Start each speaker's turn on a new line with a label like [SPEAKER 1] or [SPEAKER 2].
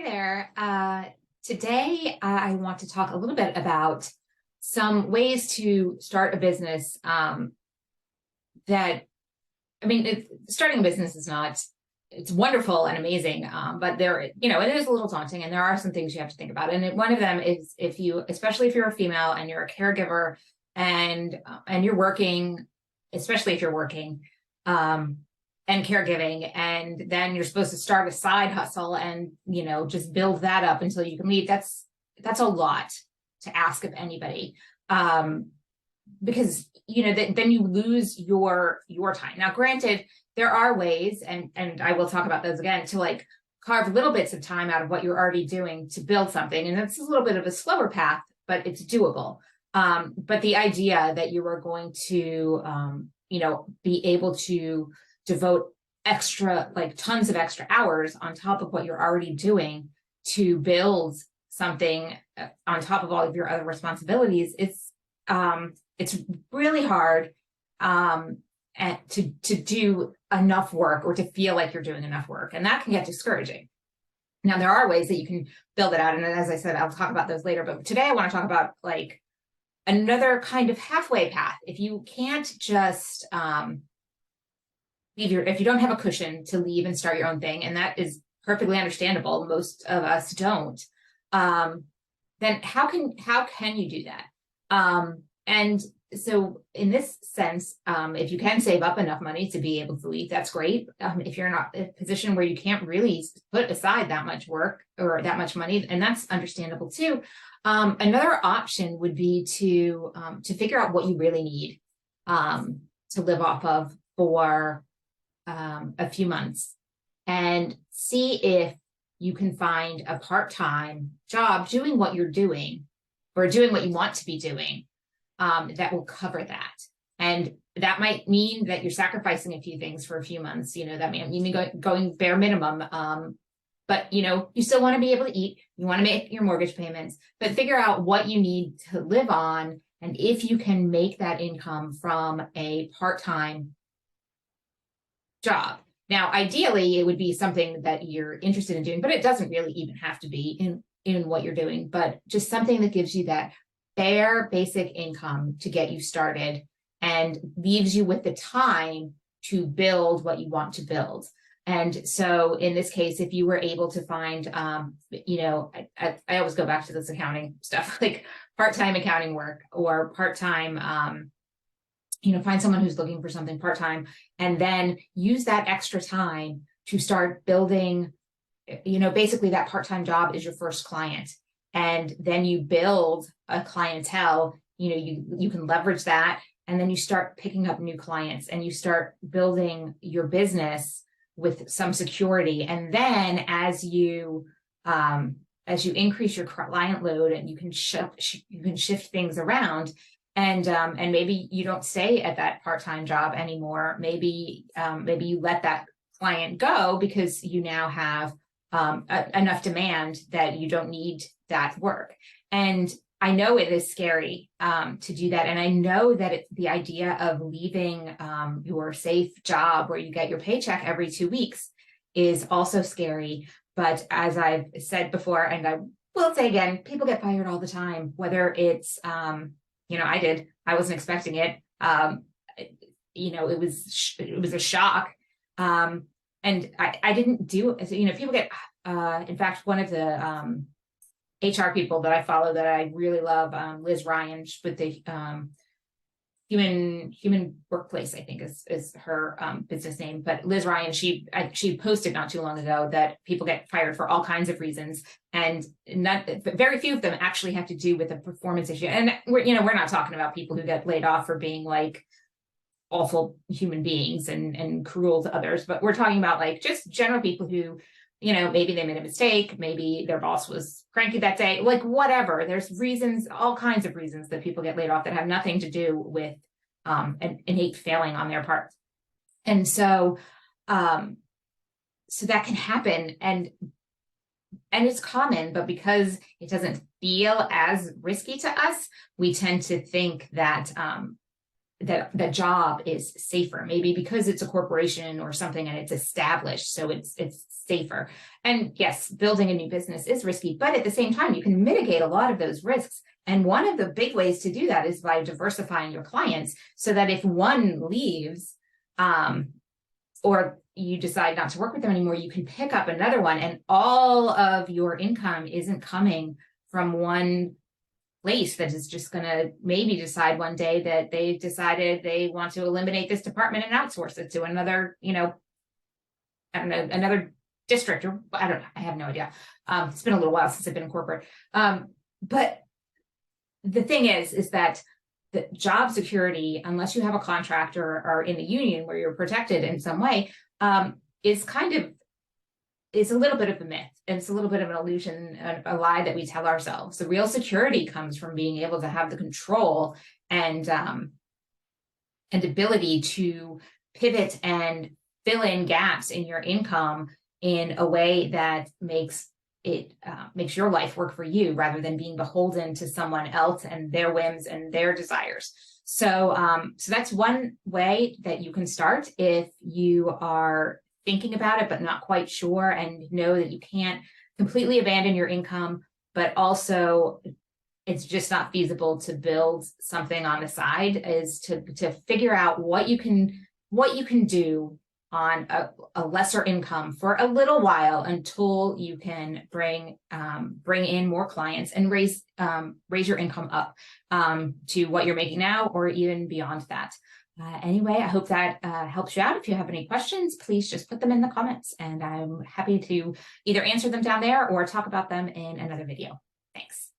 [SPEAKER 1] Hey there. Today, I want to talk a little bit about some ways to start a business that, starting a business is not, it's wonderful and amazing, but it is a little daunting and there are some things you have to think about. And one of them is if you, especially if you're a female and you're a caregiver and you're working, especially if you're working, and caregiving, and then you're supposed to start a side hustle and just build that up until you can leave. That's a lot to ask of anybody, because then you lose your time. Now granted, there are ways, and I will talk about those again, to like carve little bits of time out of what you're already doing to build something, and it's a little bit of a slower path, but it's doable. But the idea that you are going to be able to devote tons of extra hours on top of what you're already doing to build something on top of all of your other responsibilities, it's really hard and to do enough work, or to feel like you're doing enough work, and that can get discouraging. Now there are ways that you can build it out, and as I said, I'll talk about those later, but today I want to talk about like another kind of halfway path. If you can't just if you don't have a cushion to leave and start your own thing, and that is perfectly understandable, most of us don't, then how can you do that? And so in this sense, if you can save up enough money to be able to leave, that's great. If you're not in a position where you can't really put aside that much work or that much money, and that's understandable too, another option would be to figure out what you really need to live off of for a few months, and see if you can find a part-time job doing what you're doing, or doing what you want to be doing, that will cover that. And that might mean that you're sacrificing a few things for a few months. That means going bare minimum, but you still want to be able to eat, you want to make your mortgage payments, but figure out what you need to live on, and if you can make that income from a part-time job. Now, ideally, it would be something that you're interested in doing, but it doesn't really even have to be in what you're doing, but just something that gives you that bare basic income to get you started and leaves you with the time to build what you want to build. And so in this case, if you were able to find, I always go back to this accounting stuff, like part-time accounting work, or part-time, find someone who's looking for something part-time, and then use that extra time to start building, basically that part-time job is your first client. And then you build a clientele, you can leverage that, and then you start picking up new clients, and you start building your business with some security. And then as you increase your client load, and you can shift things around, and maybe you don't stay at that part-time job anymore. Maybe you let that client go because you now have enough demand that you don't need that work. And I know it is scary to do that, and I know that the idea of leaving your safe job where you get your paycheck every 2 weeks is also scary. But as I've said before, and I will say again, people get fired all the time, whether it's I wasn't expecting it. It was a shock. And I didn't do it. People get, in fact, one of the HR people that I follow that I really love, Liz Ryan, with the Human Workplace, I think is her business name. But Liz Ryan, she posted not too long ago that people get fired for all kinds of reasons, and very few of them actually have to do with a performance issue. And we're not talking about people who get laid off for being like awful human beings and cruel to others, but we're talking about like just general people who, maybe they made a mistake, maybe their boss was cranky that day, like whatever. There's reasons, all kinds of reasons that people get laid off that have nothing to do with an innate failing on their part. And so that can happen, and it's common, but because it doesn't feel as risky to us, we tend to think that that job is safer, maybe because it's a corporation or something and it's established, so it's safer. And yes, building a new business is risky, but at the same time, you can mitigate a lot of those risks. And one of the big ways to do that is by diversifying your clients, so that if one leaves, or you decide not to work with them anymore, you can pick up another one, and all of your income isn't coming from one place that is just going to maybe decide one day that they've decided they want to eliminate this department and outsource it to another, I don't know, another district, or I don't know, I have no idea. It's been a little while since I've been in corporate. But the thing is that the job security, unless you have a contract or are in the union where you're protected in some way, is a little bit of a myth. And it's a little bit of an illusion, a lie that we tell ourselves. The real security comes from being able to have the control and ability to pivot and fill in gaps in your income in a way that makes your life work for you, rather than being beholden to someone else and their whims and their desires. So that's one way that you can start if you are thinking about it, but not quite sure, and know that you can't completely abandon your income, but also it's just not feasible to build something on the side, is to figure out what you can do on a lesser income for a little while, until you can bring in more clients and raise your income up to what you're making now, or even beyond that. Anyway, I hope that helps you out. If you have any questions, please just put them in the comments, and I'm happy to either answer them down there or talk about them in another video. Thanks.